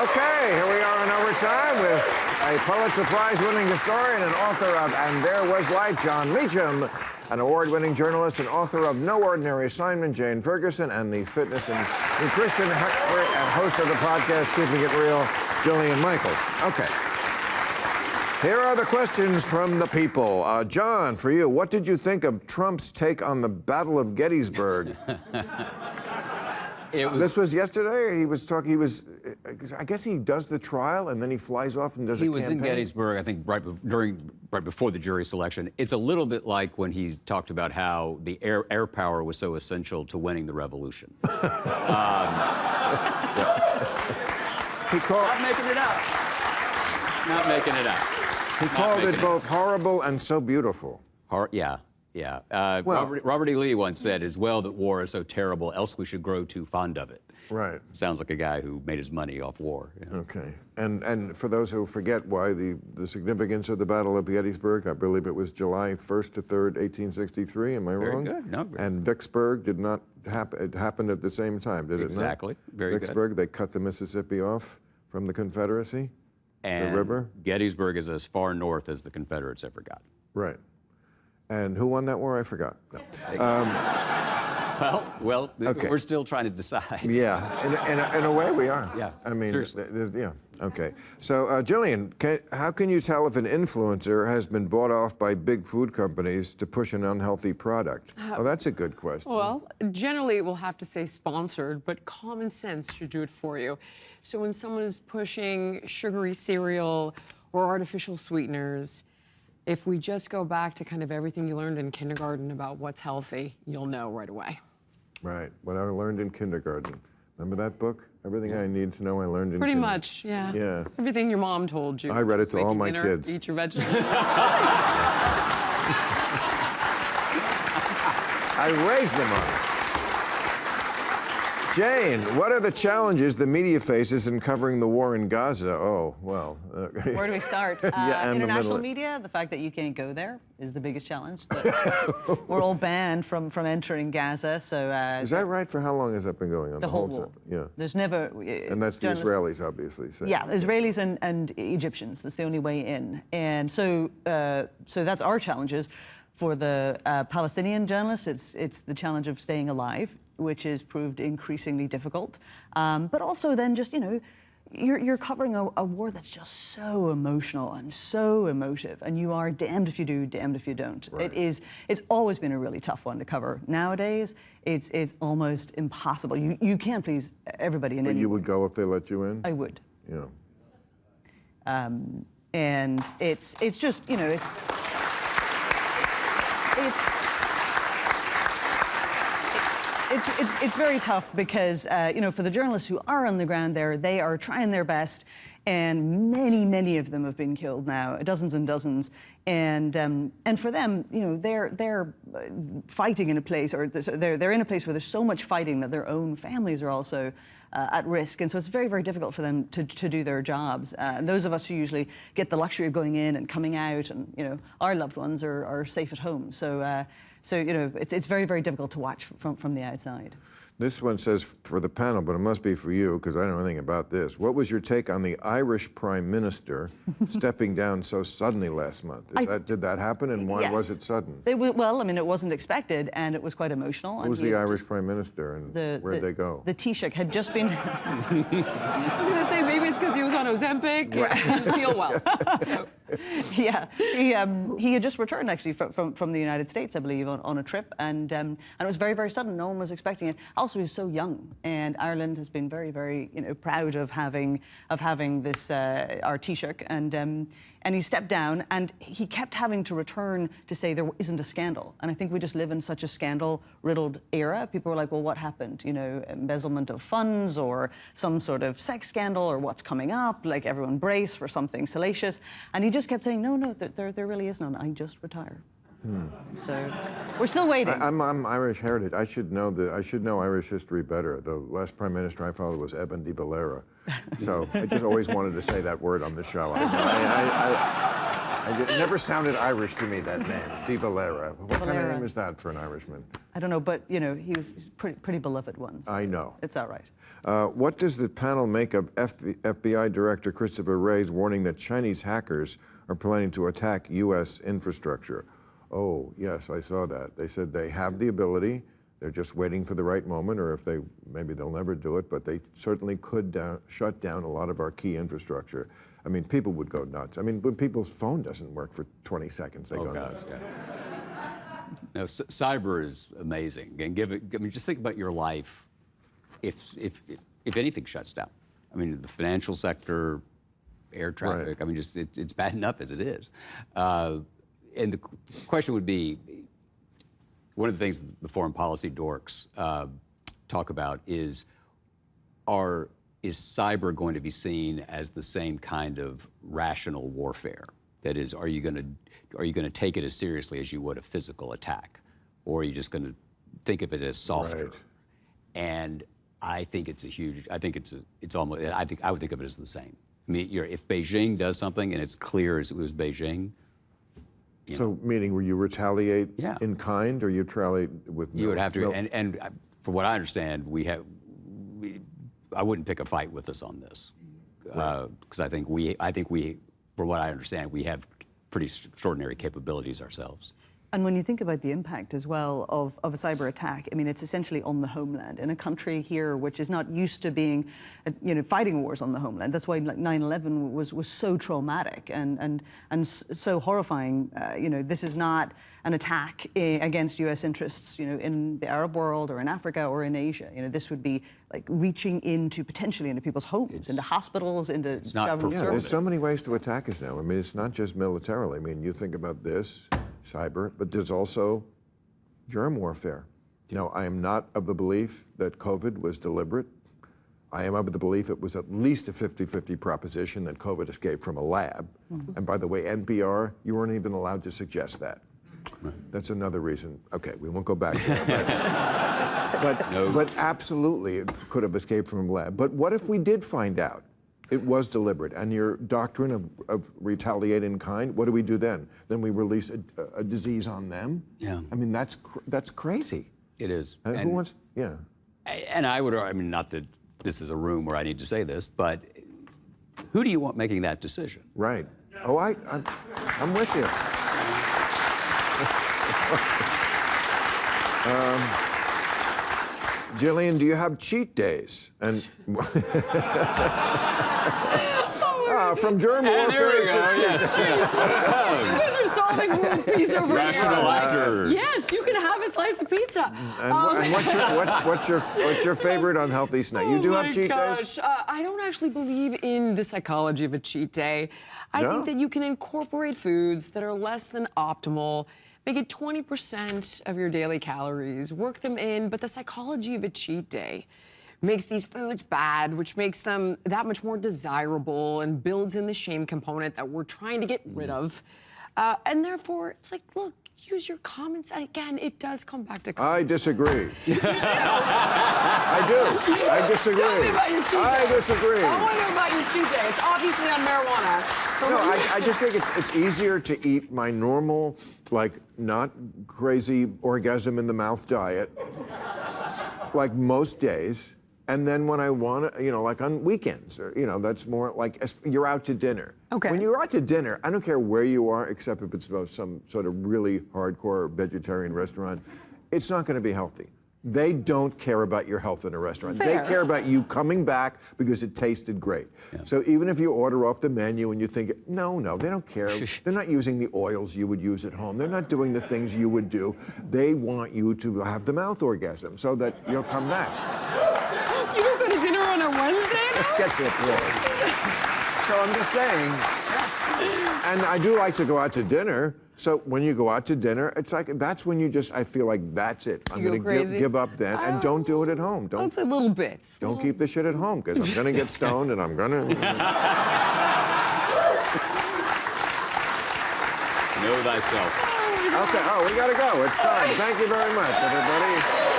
Okay, here we are in overtime with a Pulitzer Prize-winning historian and author of And There Was Light, John Meacham, an award-winning journalist and author of No Ordinary Assignment, Jane Ferguson, and the fitness and nutrition expert and host of the podcast Keeping It Real, Jillian Michaels. Okay. Here are the questions from the people. John, for you, what did you think of Trump's take on the Battle of Gettysburg? This was yesterday? He was talking, I guess he does the trial and then he flies off and does a campaign? He was in Gettysburg, I think, right before the jury selection. It's a little bit like when he talked about how the air power was so essential to winning the revolution. He called... Not making it up. Not making it up. He called it both horrible and so beautiful. Yeah. Robert E. Lee once said as well that war is so terrible, else we should grow too fond of it. Right. Sounds like a guy who made his money off war. Yeah. Okay. And for those who forget why the significance of the Battle of Gettysburg, I believe it was July 1st to 3rd, 1863. Am I wrong? Very good. No. And Vicksburg did not happen. It happened at the same time, did it not? Exactly. Very good. Vicksburg, they cut the Mississippi off from the Confederacy, and the river. Gettysburg is as far north as the Confederates ever got. Right. And who won that war? I forgot. No. Okay. We're still trying to decide. Yeah, in a way we are. Yeah, I mean, seriously. yeah, okay. So, Jillian, how can you tell if an influencer has been bought off by big food companies to push an unhealthy product? Oh, that's a good question. Well, generally it will have to say sponsored, but common sense should do it for you. So when someone is pushing sugary cereal or artificial sweeteners, if we just go back to kind of everything you learned in kindergarten about what's healthy, you'll know right away. Right, what I learned in kindergarten. Remember that book? Everything I need to know I learned in Pretty kindergarten. much, yeah. Yeah. Everything your mom told you. I read it to all my dinner, kids. Eat your vegetables. I raised them on it. Jane, what are the challenges the media faces in covering the war in Gaza? Oh, well. Where do we start? And international media, the fact that you can't go there is the biggest challenge. We're all banned from entering Gaza, so... is that right? For how long has that been going on? The whole war. time? Yeah. There's never... and that's the Israelis, obviously. So. Yeah, Israelis and Egyptians. That's the only way in. And so that's our challenges. For the Palestinian journalists, it's the challenge of staying alive, which has proved increasingly difficult. But also then just, you know, you're covering a war that's just so emotional and so emotive, and you are damned if you do, damned if you don't. Right. It's always been a really tough one to cover. Nowadays, it's almost impossible. You can't please everybody in any... But you would go if they let you in? I would. Yeah. And it's just, you know, it's very tough because, you know, for the journalists who are on the ground there, they are trying their best, and many of them have been killed now, dozens and dozens. And for them, you know, they're fighting in a place, or they're in a place where there's so much fighting that their own families are also at risk, and so it's very difficult for them to do their jobs. And those of us who usually get the luxury of going in and coming out, and you know, our loved ones are safe at home. So you know, it's very difficult to watch from the outside. This one says for the panel, but it must be for you because I don't know anything about this. What was your take on the Irish Prime Minister stepping down so suddenly last month? Did that happen, and why was it sudden? Well, I mean, it wasn't expected, and it was quite emotional. Who was the Irish Prime Minister, and where'd they go? The Taoiseach had just been... I was going to say, maybe it's because he was on Ozempic. Right. Feel well. Yeah, he had just returned, actually, from the United States, I believe, on a trip, and it was very sudden. No one was expecting it. Also, he's so young, and Ireland has been very, you know, proud of having this our Taoiseach, and he stepped down, and he kept having to return to say there isn't a scandal. And I think we just live in such a scandal-riddled era. People were like, well, what happened? You know, embezzlement of funds, or some sort of sex scandal, or what's coming up? Like, everyone brace for something salacious. And he just kept saying, no, there really is none. I just retire. So we're still waiting. I'm Irish heritage. I should know Irish history better. The last prime minister I followed was Eben de Valera. So I just always wanted to say that word on the show. It never sounded Irish to me, that name, Di Valera. What kind of Valera. name is that for an Irishman? I don't know, but you know, he's pretty beloved one. So I know. it's all right. What does the panel make of FBI Director Christopher Wray's warning that Chinese hackers are planning to attack U.S. infrastructure? Oh, yes, I saw that. They said they have the ability. They're just waiting for the right moment, or if maybe they'll never do it, but they certainly could shut down a lot of our key infrastructure. I mean, people would go nuts. I mean, when people's phone doesn't work for 20 seconds, they go nuts. Yeah. No, cyber is amazing. And just think about your life if anything shuts down. I mean, the financial sector, air traffic. Right. I mean, just it's bad enough as it is. And the question would be, one of the things the foreign policy dorks talk about is cyber going to be seen as the same kind of rational warfare? That is, are you going to take it as seriously as you would a physical attack, or are you just going to think of it as softer? Right. And I think it's a huge. I think it's almost. I would think of it as the same. I mean, if Beijing does something and it's clear as it was Beijing. So, meaning, will you retaliate Yeah. in kind, or you retaliate with? You would have to, and from what I understand, I wouldn't pick a fight with us on this, because I think we, from what I understand, we have pretty extraordinary capabilities ourselves. And when you think about the impact as well of a cyber attack, I mean, it's essentially on the homeland in a country here which is not used to being, fighting wars on the homeland. That's why 9/11 was so traumatic and so horrifying. This is not an attack against U.S. interests, in the Arab world or in Africa or in Asia. This would be like reaching potentially into people's homes, into hospitals, into government Yeah, services. there's so many ways to attack us now. I mean, it's not just militarily. I mean, you think about this, cyber, but there's also germ warfare. Now, I am not of the belief that COVID was deliberate. I am of the belief it was at least a 50-50 proposition that COVID escaped from a lab. Mm-hmm. And by the way, NPR, you weren't even allowed to suggest that. Right. That's another reason. Okay, we won't go back there. But absolutely, it could have escaped from a lab. But what if we did find out it was deliberate, and your doctrine of retaliate in kind, what do we do then? Then we release a disease on them? Yeah. I mean, that's crazy. It is. Who wants, yeah. And I would, I mean, not that this is a room where I need to say this, but who do you want making that decision? Right. Oh, I'm with you. Jillian, do you have cheat days? And from germ warfare to cheat days. You guys are solving world peace over Rational here. actors. Yes, you can have a slice of pizza. And what's your favorite unhealthy snack? You do have cheat days? I don't actually believe in the psychology of a cheat day. I think that you can incorporate foods that are less than optimal, make it 20% of your daily calories, work them in, but the psychology of a cheat day makes these foods bad, which makes them that much more desirable and builds in the shame component that we're trying to get rid of. And therefore, it's like, look, use your common sense. Again, it does come back to common I disagree. I do. I disagree. Tell me about your cheat day. I disagree. I want to know about your cheat day. It's obviously on marijuana. So No, I just think it's easier to eat my normal, like, not crazy orgasm in the mouth diet, like most days. And then when I want to, like on weekends, or, that's more like you're out to dinner. Okay. When you're out to dinner, I don't care where you are, except if it's about some sort of really hardcore vegetarian restaurant, it's not going to be healthy. They don't care about your health in a restaurant. Fair. They care about you coming back because it tasted great. Yeah. So even if you order off the menu and you think, no, they don't care. They're not using the oils you would use at home. They're not doing the things you would do. They want you to have the mouth orgasm so that you'll come back. You don't go to dinner on a Wednesday, though? Gets it, Floyd. So I'm just saying, and I do like to go out to dinner. So when you go out to dinner, it's like, that's when I feel like that's it. I'm going to give up then, and don't do it at home. Don't say little bits. Don't keep the shit at home, because I'm going to get stoned and I'm going to... Know thyself. Okay, we got to go. It's time. Thank you very much, everybody.